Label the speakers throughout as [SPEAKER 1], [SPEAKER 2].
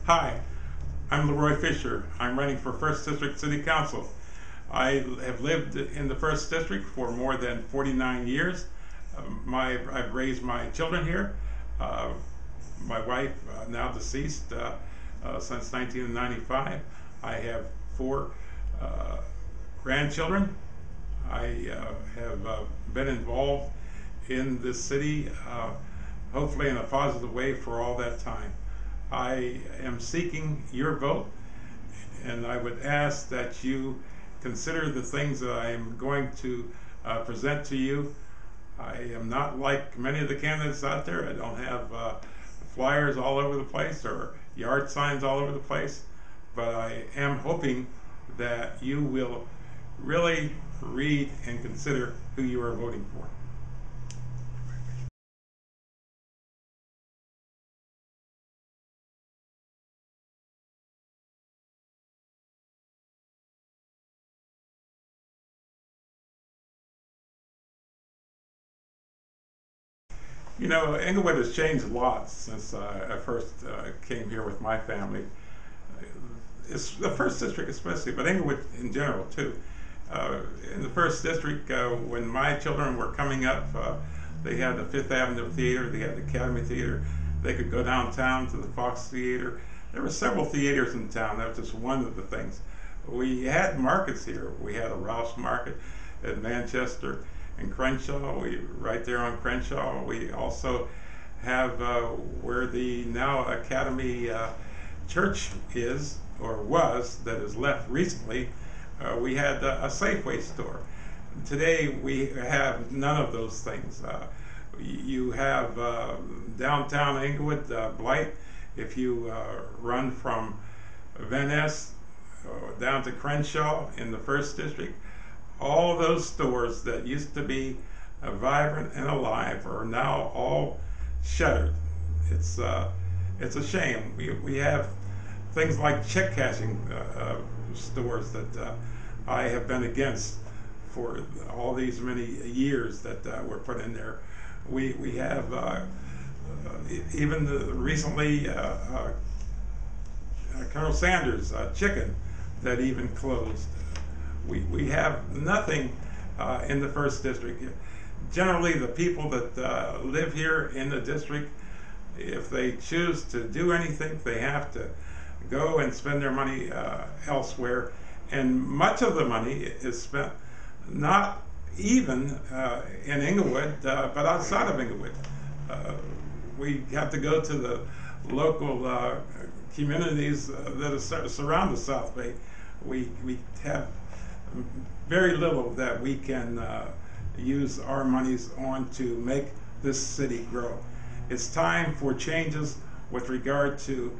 [SPEAKER 1] Hi, I'm Leroy Fisher. I'm running for 1st District City Council. I have lived in the 1st District for more than 49 years. I've raised my children here. Uh, my wife, now deceased, since 1995. I have 4 uh, grandchildren. I have been involved in this city, hopefully in a positive way for all that time. I am seeking your vote, and I would ask that you consider the things that I am going to present to you. I am not like many of the candidates out there. I don't have flyers all over the place or yard signs all over the place, but I am hoping that you will really read and consider who you are voting for. You know, Inglewood has changed a lot since I first came here with my family. It's the 1st District especially, but Inglewood in general too. In the 1st District, when my children were coming up, they had the Fifth Avenue Theater, they had the Academy Theater, they could go downtown to the Fox Theater. There were several theaters in town. That was just one of the things. We had markets here. We had a Rouse Market at Manchester and Crenshaw. Right there on Crenshaw. We also have where the now Academy Church is, or was, that is left recently. We had a Safeway store. Today we have none of those things. You have downtown Inglewood, Blight. If you run from Van Ness down to Crenshaw in the 1st District, all those stores that used to be vibrant and alive are now all shuttered. It's a shame. We have things like check cashing stores that I have been against for all these many years that were put in there. We have even recently Colonel Sanders chicken that even closed. We have nothing in the 1st District. Generally, the people that live here in the district, if they choose to do anything, they have to go and spend their money elsewhere. And much of the money is spent not even in Inglewood, but outside of Inglewood. We have to go to the local communities that surround the South Bay. We have very little that we can use our monies on to make this city grow. It's time for changes with regard to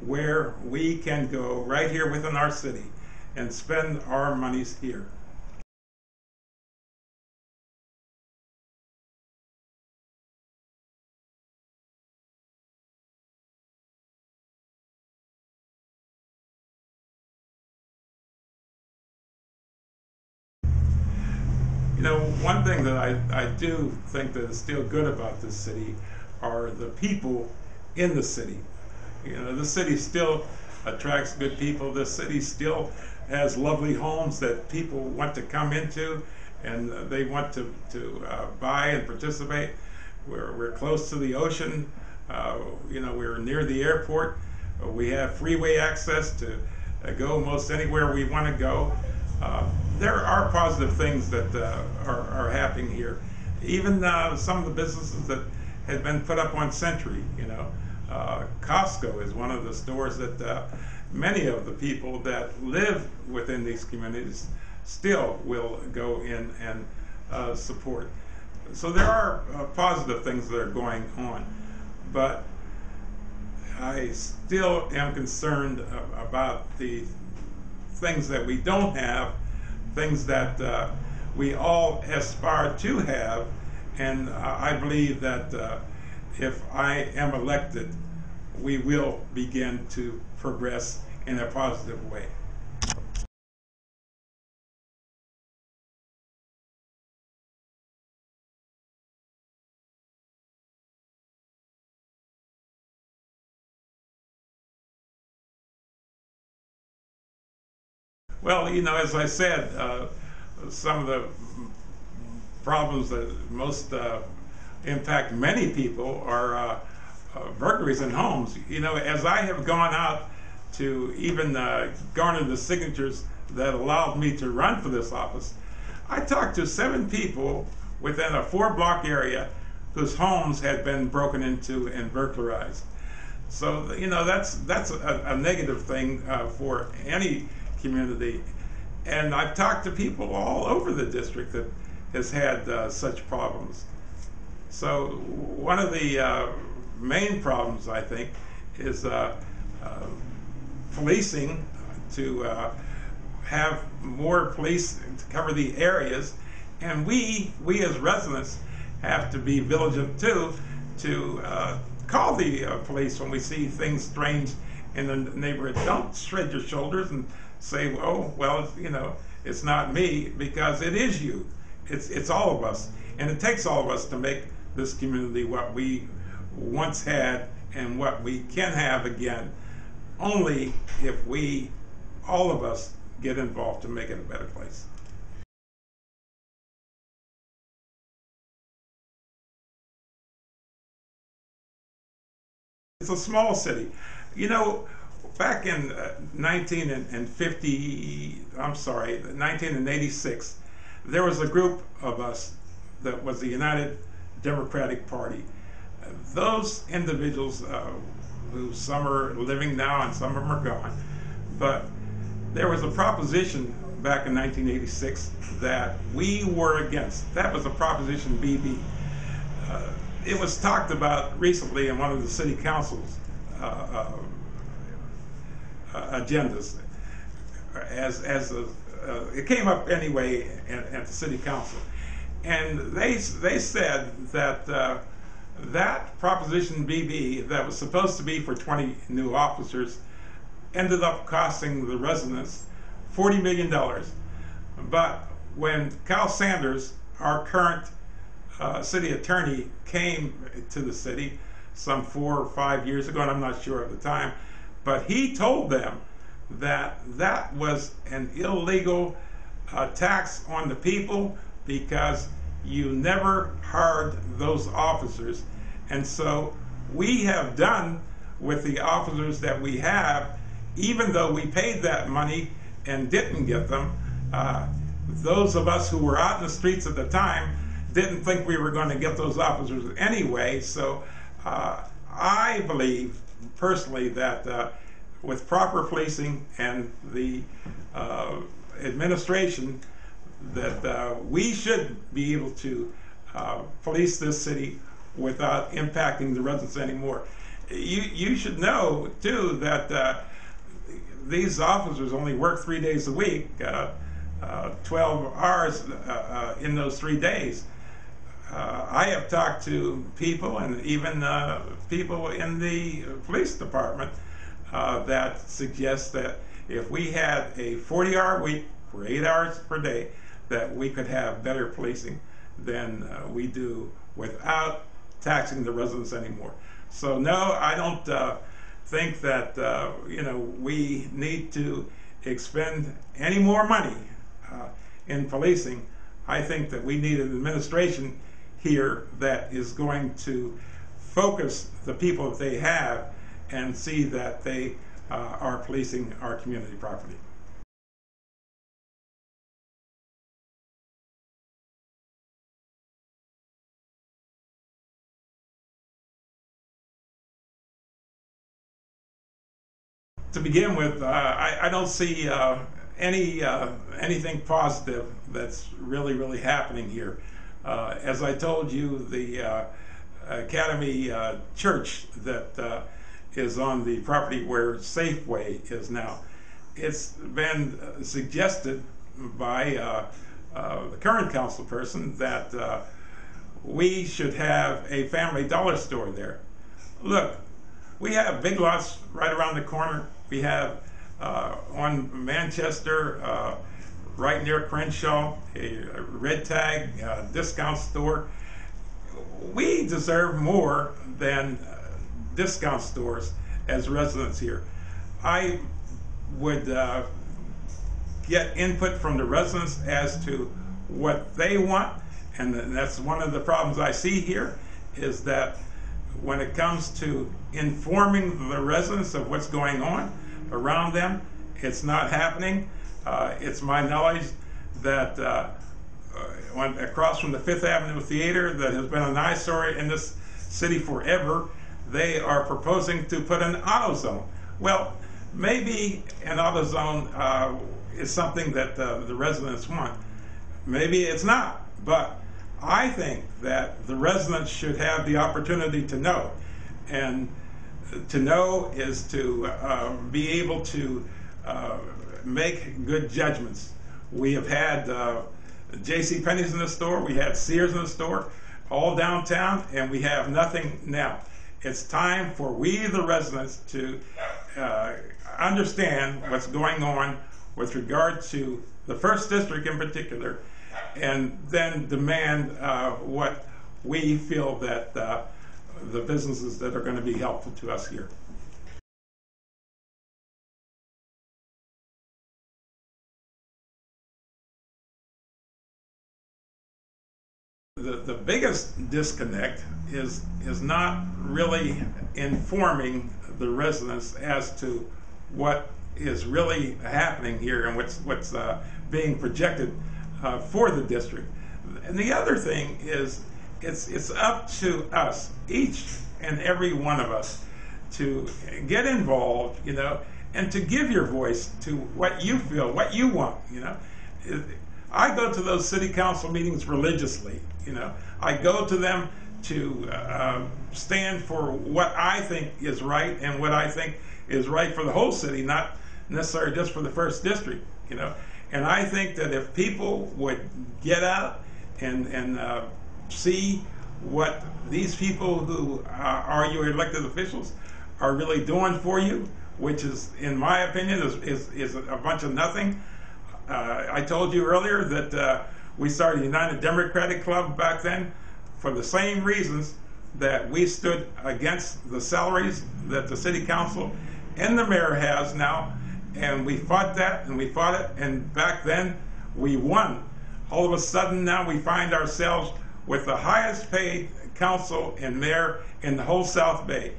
[SPEAKER 1] where we can go right here within our city and spend our monies here. You know, one thing that I do think that is still good about this city are the people in the city. You know, the city still attracts good people. The city still has lovely homes that people want to come into and they want to buy and participate. We're close to the ocean. You know, we're near the airport. We have freeway access to go most anywhere we want to go. There are positive things that are happening here. Even some of the businesses that had been put up on Century, you know. Costco is one of the stores that many of the people that live within these communities still will go in and support. So there are positive things that are going on, but I still am concerned about the things that we don't have, things that we all aspire to have, and I believe that if I am elected, we will begin to progress in a positive way. Well, as I said, some of the problems that most impact many people are burglaries in homes. As I have gone out to even garner the signatures that allowed me to run for this office, I talked to 7 people within a 4-block area whose homes had been broken into and burglarized. So that's a negative thing for any community. And I've talked to people all over the district that has had such problems. So one of the main problems, I think, is policing, to have more police to cover the areas. And we as residents have to be vigilant too, to call the police when we see things strange in the neighborhood. Don't shrug your shoulders and say, oh, well, it's not me, because it is you. It's all of us. And it takes all of us to make this community what we once had and what we can have again, only if all of us, get involved to make it a better place. It's a small city. Back in 1986, there was a group of us that was the United Democratic Party. Those individuals, who some are living now and some of them are gone, but there was a proposition back in 1986 that we were against. That was a Proposition BB. It was talked about recently in one of the city council's agendas. It came up anyway at the city council, and they said that that Proposition BB that was supposed to be for 20 new officers ended up costing the residents $40 million. But when Kyle Sanders, our current city attorney, came to the city some 4 or 5 years ago, and I'm not sure at the time, but he told them that that was an illegal tax on the people, because you never hired those officers. And so we have done with the officers that we have, even though we paid that money and didn't get them. Those of us who were out in the streets at the time didn't think we were going to get those officers anyway. So I believe personally that with proper policing and the administration, that we should be able to police this city without impacting the residents anymore. You should know too that these officers only work 3 days a week, 12 hours in those 3 days. I have talked to people, and even people in the police department, that suggest that if we had a 40-hour week for 8 hours per day, that we could have better policing than we do without taxing the residents anymore. So no, I don't think that we need to expend any more money in policing. I think that we need an administration here that is going to focus the people that they have and see that they are policing our community properly. To begin with, I don't see anything positive that's really happening here. As I told you, the Academy Church that is on the property where Safeway is now, it's been suggested by the current council person that we should have a Family Dollar store there. Look, we have Big Lots right around the corner. We have on Manchester, right near Crenshaw, a Red Tag discount store. We deserve more than discount stores as residents here. I would get input from the residents as to what they want. And that's one of the problems I see here, is that when it comes to informing the residents of what's going on around them, it's not happening. It's my knowledge that across from the Fifth Avenue Theater, that has been an eyesore in this city forever, they are proposing to put an AutoZone. Well, maybe an AutoZone is something that the residents want. Maybe it's not, but I think that the residents should have the opportunity to know. And to know is to be able to make good judgments. We have had JCPenney's in the store, we had Sears in the store, all downtown, and we have nothing now. It's time for we, the residents, to understand what's going on with regard to the First District in particular, and then demand what we feel that the businesses that are going to be helpful to us here. The biggest disconnect is not really informing the residents as to what is really happening here and what's being projected for the district. And the other thing is, it's up to us, each and every one of us, to get involved, you know, and to give your voice to what you feel, what you want, you know. I go to those city council meetings religiously, you know. I go to them to stand for what I think is right and what I think is right for the whole city, not necessarily just for the First District, you know. And I think that if people would get out and see what these people who are your elected officials are really doing for you, which is, in my opinion, is a bunch of nothing. I told you earlier that we started United Democratic Club back then for the same reasons that we stood against the salaries that the city council and the mayor has now, and we fought that and we fought it, and back then we won. All of a sudden now we find ourselves with the highest paid council and mayor in the whole South Bay.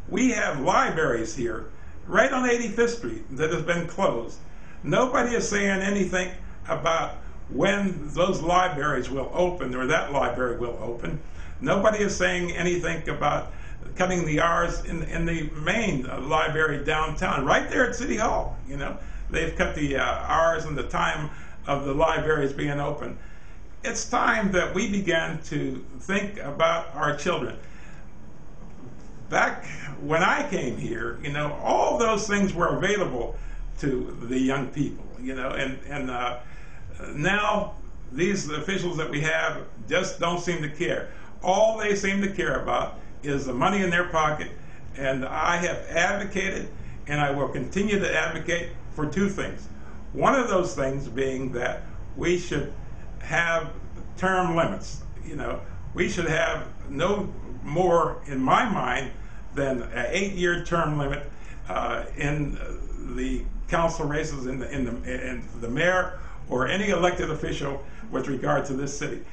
[SPEAKER 1] We have libraries here right on 85th Street that has been closed. Nobody is saying anything about when those libraries will open, or that library will open. Nobody is saying anything about cutting the hours in the main library downtown, right there at City Hall. You know, they've cut the hours and the time of the libraries being open. It's time that we began to think about our children. Back when I came here, you know, all those things were available to the young people, you know, and now these officials that we have just don't seem to care. All they seem to care about is the money in their pocket, and I have advocated, and I will continue to advocate for two things. One of those things being that we should have term limits. You know, we should have no more, in my mind, than an 8-year term limit in the council races, in the mayor or any elected official with regard to this city.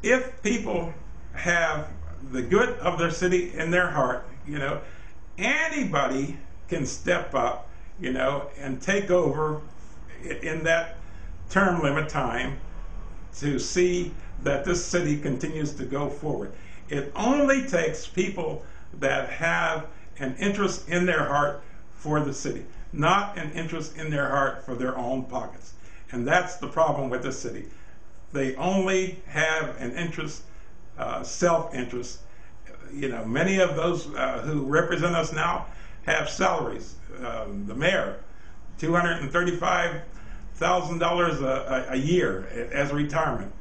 [SPEAKER 1] If people have the good of their city in their heart, you know, anybody can step up, you know, and take over in that term limit time to see that this city continues to go forward. It only takes people that have an interest in their heart for the city, not an interest in their heart for their own pockets. And that's the problem with this city. They only have an interest, self-interest. You know, many of those who represent us now have salaries. The mayor, $235,000 a year as retirement,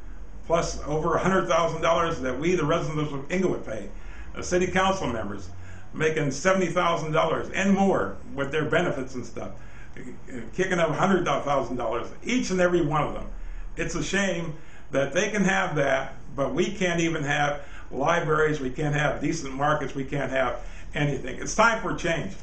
[SPEAKER 1] plus over $100,000 that we, the residents of Inglewood, pay. City council members making $70,000 and more with their benefits and stuff, kicking up $100,000, each and every one of them. It's a shame that they can have that, but we can't even have libraries, we can't have decent markets, we can't have anything. It's time for change.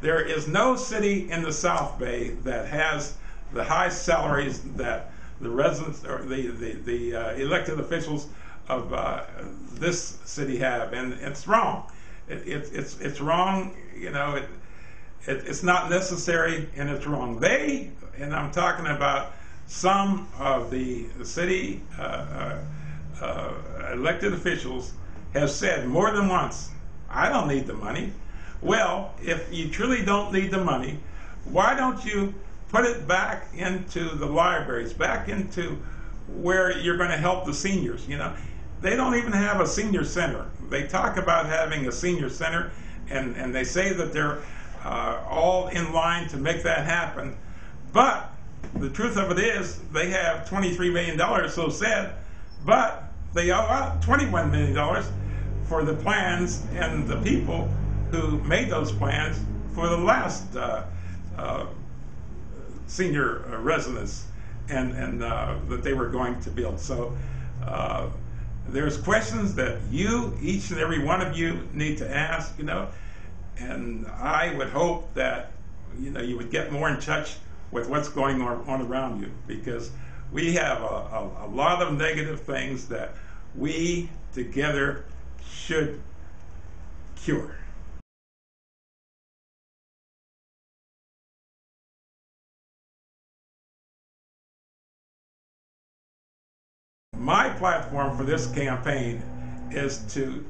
[SPEAKER 1] There is no city in the South Bay that has the high salaries that the residents or the elected officials of this city have, and it's wrong. It's wrong. It's not necessary, and it's wrong. And I'm talking about some of the city elected officials have said more than once, I don't need the money. Well, if you truly don't need the money, why don't you put it back into the libraries, back into where you're going to help the seniors? They don't even have a senior center. They talk about having a senior center, and they say that they're all in line to make that happen. But the truth of it is, they have $23 million, so said, but they owe out $21 million for the plans and the people who made those plans for the last senior residence and that they were going to build. So there's questions that each and every one of you need to ask, and I would hope that you would get more in touch with what's going on around you, because we have a lot of negative things that we together should cure. My platform for this campaign is to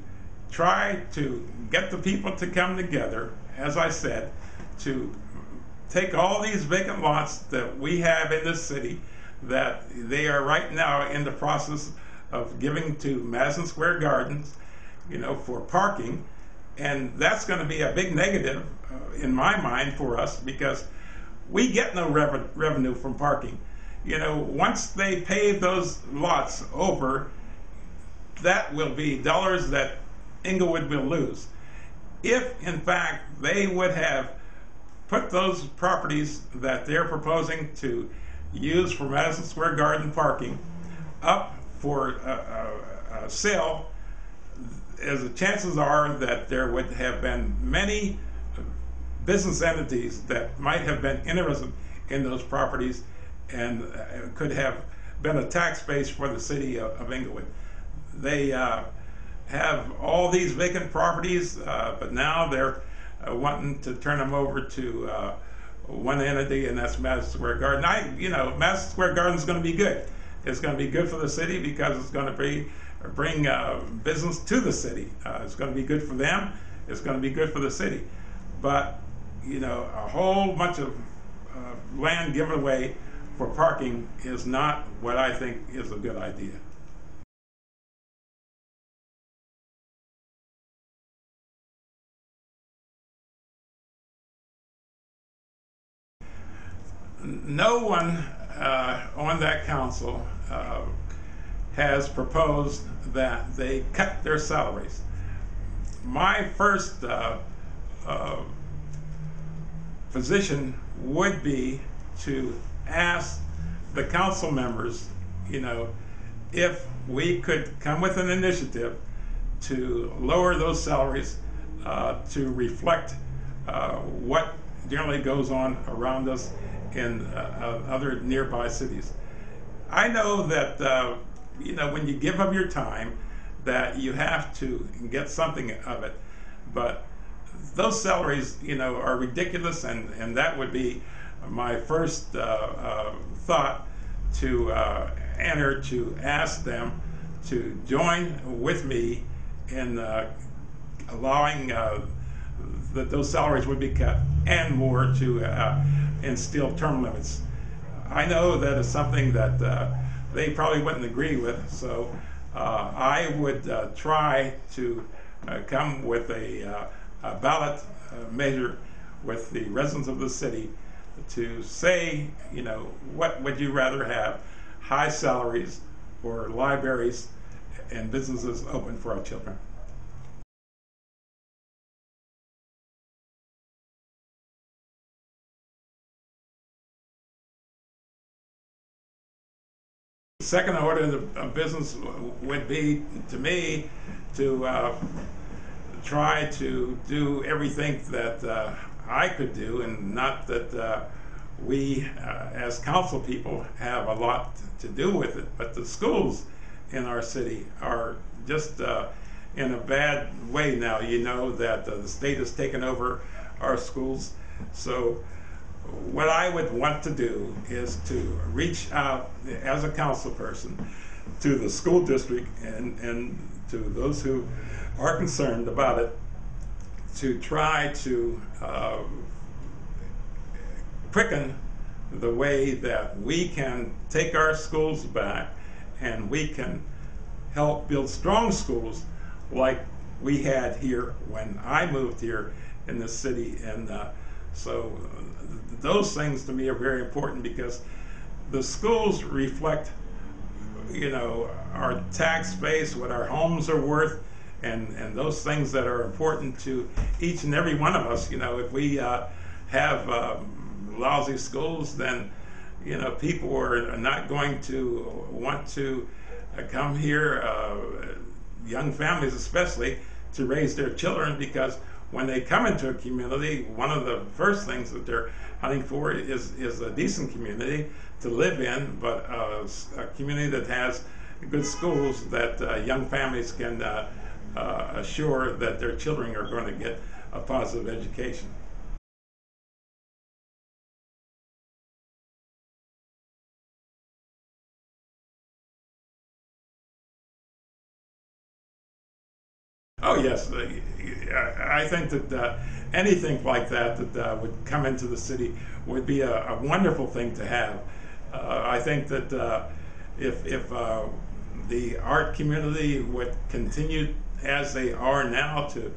[SPEAKER 1] try to get the people to come together, as I said, to take all these vacant lots that we have in this city that they are right now in the process of giving to Madison Square Gardens, for parking. And that's going to be a big negative in my mind for us, because we get no revenue from parking. Once they pave those lots over, that will be dollars that Inglewood will lose. If, in fact, they would have put those properties that they're proposing to use for Madison Square Garden parking up for sale, as the chances are that there would have been many business entities that might have been interested in those properties and could have been a tax base for the city of Inglewood. They have all these vacant properties, but now they're wanting to turn them over to one entity, and that's Madison Square Garden. Madison Square Garden is going to be good. It's going to be good for the city because it's going to bring business to the city. It's going to be good for them. It's going to be good for the city. But a whole bunch of land given away for parking is not what I think is a good idea. No one on that council has proposed that they cut their salaries. My first position would be to ask the council members, if we could come with an initiative to lower those salaries to reflect what generally goes on around us in other nearby cities. I know that when you give up your time, that you have to get something of it, but those salaries are ridiculous, and that would be my first thought to enter to ask them to join with me in allowing that those salaries would be cut, and more to instill term limits. I know that is something that they probably wouldn't agree with, so I would try to come with a ballot measure with the residents of the city to say, what would you rather have, high salaries or libraries and businesses open for our children? The second order of business would be, to me, to try to do everything that I could do, and not that we as council people have a lot to do with it, but the schools in our city are just in a bad way now. You know that the state has taken over our schools. So what I would want to do is to reach out as a council person to the school district and to those who are concerned about it, to try to quicken the way that we can take our schools back, and we can help build strong schools like we had here when I moved here in the city. And so those things to me are very important, because the schools reflect, you know, our tax base, what our homes are worth, and those things that are important to each and every one of us. You know, if we have lousy schools, then, you know, people are not going to want to come here, young families especially, to raise their children, because when they come into a community, one of the first things that they're hunting for is a decent community to live in, but a community that has good schools that young families can assure that their children are going to get a positive education. Oh yes, I think that anything like that would come into the city would be a wonderful thing to have. I think that if the art community would continue as they are now to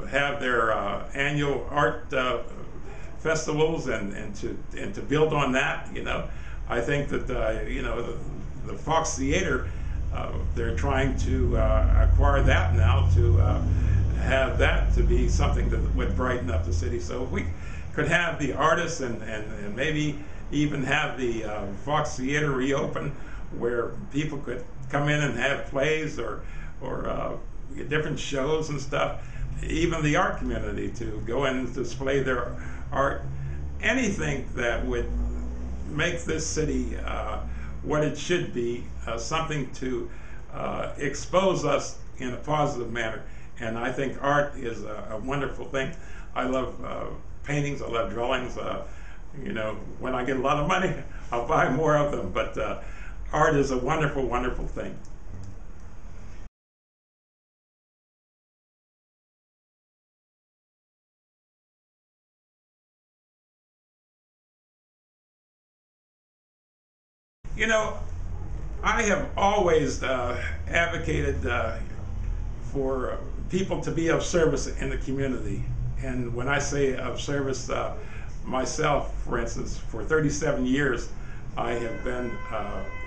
[SPEAKER 1] have their annual art festivals and to build on that, you know, I think that you know, the Fox Theater, they're trying to acquire that now to have that to be something that would brighten up the city. So if we could have the artists and maybe even have the Fox Theater reopen, where people could come in and have plays or different shows and stuff, even the art community to go in and display their art, anything that would make this city what it should be, something to expose us in a positive manner. And I think art is a wonderful thing. I love paintings, I love drawings. You know, when I get a lot of money, I'll buy more of them, but art is a wonderful, wonderful thing. You know, I have always advocated for people to be of service in the community. And when I say of service, myself, for instance, for 37 years, I have been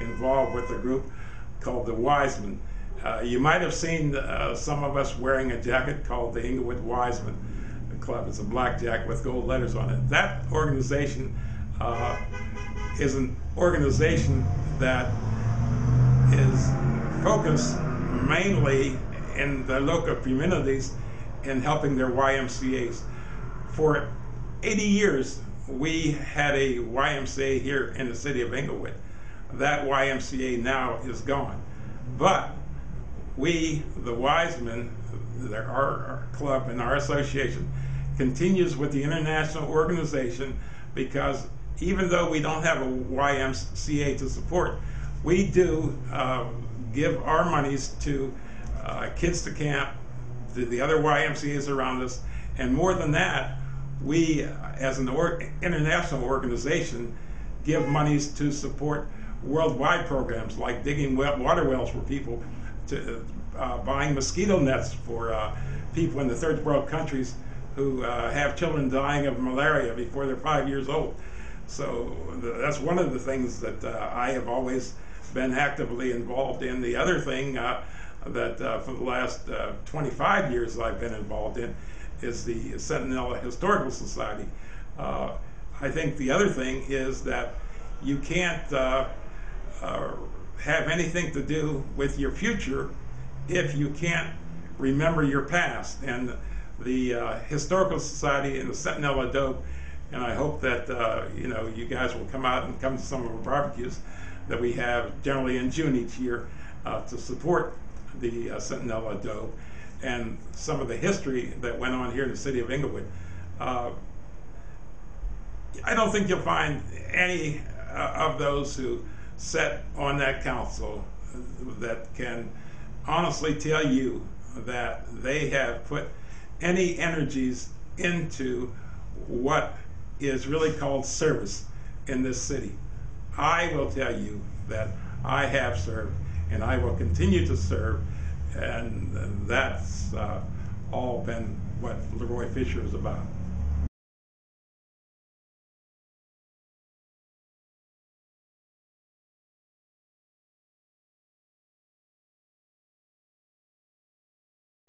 [SPEAKER 1] involved with a group called the Wisemen. You might have seen some of us wearing a jacket called the Inglewood Wiseman Club. It's a black jacket with gold letters on it. That organization is an organization that is focused mainly in the local communities in helping their YMCAs. For 80 years, we had a YMCA here in the city of Inglewood. That YMCA now is gone. But we, the Wisemen, our club and our association, continues with the international organization, because even though we don't have a YMCA to support, we do give our monies to Kids to Camp, to the other YMCAs around us, and more than that, we, as an international organization, give monies to support worldwide programs like digging water wells for people, to buying mosquito nets for people in the third world countries who have children dying of malaria before they're 5 years old. So that's one of the things that I have always been actively involved in. The other thing that for the last 25 years I've been involved in is the Sentinel Historical Society. I think the other thing is that you can't have anything to do with your future if you can't remember your past. And the Historical Society and the Sentinel of Dope, and I hope that you guys will come out and come to some of our barbecues that we have generally in June each year to support the Sentinel of Dope and some of the history that went on here in the city of Inglewood. I don't think you'll find any of those who sat on that council that can honestly tell you that they have put any energies into what is really called service in this city. I will tell you that I have served and I will continue to serve, and that's all been what Leroy Fisher is about.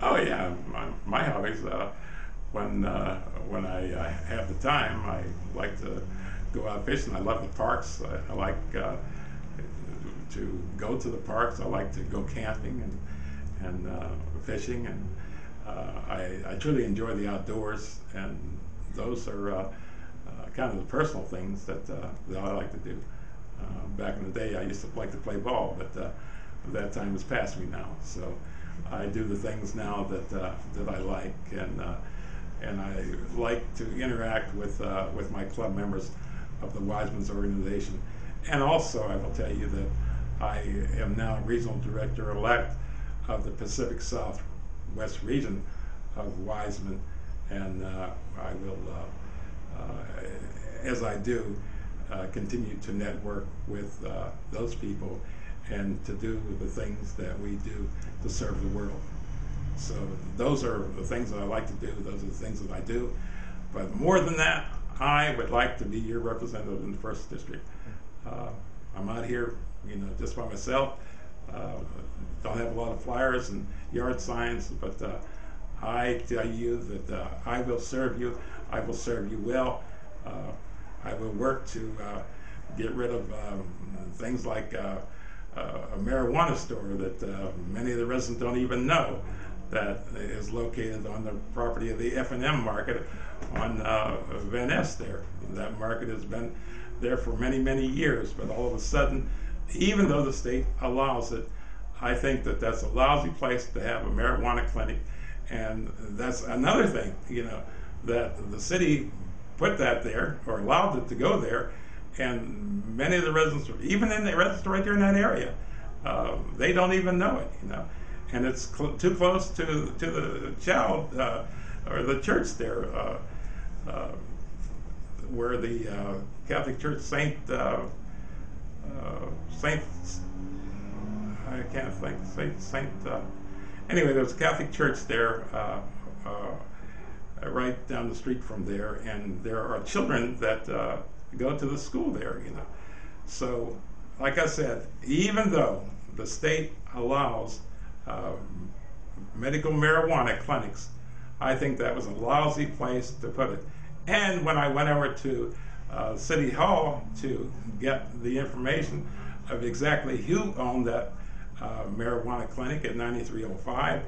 [SPEAKER 1] Oh yeah, my hobbies. When I have the time, I like to go out fishing. I love the parks. I like to go to the parks. I like to go camping and fishing, and I truly enjoy the outdoors. And those are kind of the personal things that I like to do. Back in the day, I used to like to play ball, but that time has passed me now. So I do the things now that I like, and I like to interact with my club members of the Wiseman's organization. And also, I will tell you that I am now regional director-elect of the Pacific Southwest region of Wiseman, and I will, as I do, continue to network with those people and to do the things that we do to serve the world. So those are the things that I like to do. Those are the things that I do. But more than that, I would like to be your representative in the 1st District. I'm out here, just by myself. Don't have a lot of flyers and yard signs, but I tell you that I will serve you. I will serve you well. I will work to get rid of things like a marijuana store that many of the residents don't even know that is located on the property of the F&M market on Van Ness there. That market has been there for many, many years, but all of a sudden, even though the state allows it, I think that that's a lousy place to have a marijuana clinic. And that's another thing, that the city put that there, or allowed it to go there, and many of the residents, even in the residents right there in that area, they don't even know it, and it's too close to the child or the church there, where the Catholic Church Saint I can't think Saint. Anyway, there's a Catholic church there. Right down the street from there, and there are children that go to the school there, So, like I said, even though the state allows medical marijuana clinics, I think that was a lousy place to put it. And when I went over to City Hall to get the information of exactly who owned that marijuana clinic at 9305,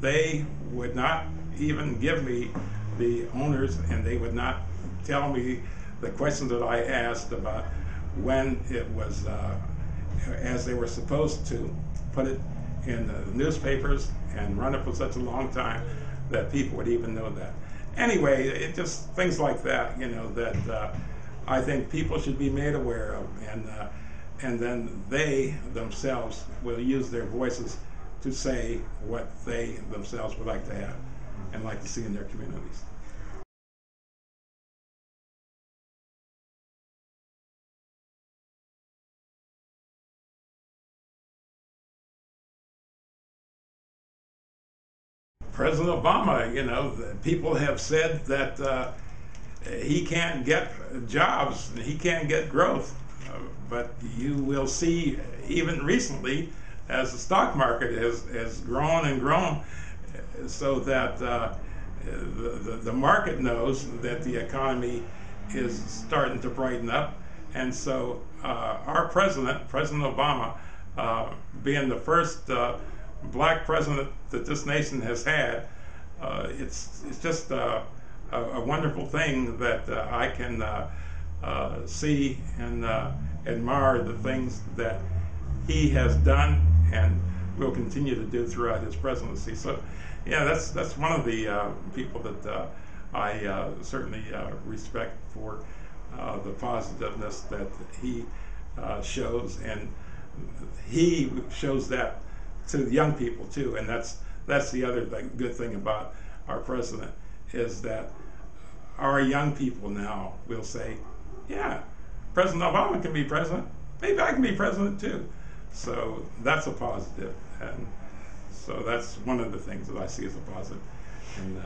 [SPEAKER 1] they would not even give me the owners, and they would not tell me the questions that I asked about when it was, as they were supposed to put it in the newspapers and run it for such a long time that people would even know that. Anyway, it just things like that, that I think people should be made aware of, and then they themselves will use their voices to say what they themselves would like to have and like to see in their communities. President Obama, people have said that he can't get jobs, he can't get growth, but you will see even recently as the stock market has grown and grown, so that the market knows that the economy is starting to brighten up. And so our President Obama, being the first black president that this nation has had, it's just a wonderful thing that I can see and admire the things that he has done and will continue to do throughout his presidency. So, yeah, that's one of the people that I certainly respect for the positiveness that he shows, and he shows that to the young people too. And that's the other good thing about our president, is that our young people now will say, yeah, President Obama can be president, maybe I can be president too. So that's a positive, and so that's one of the things that I see as a positive. And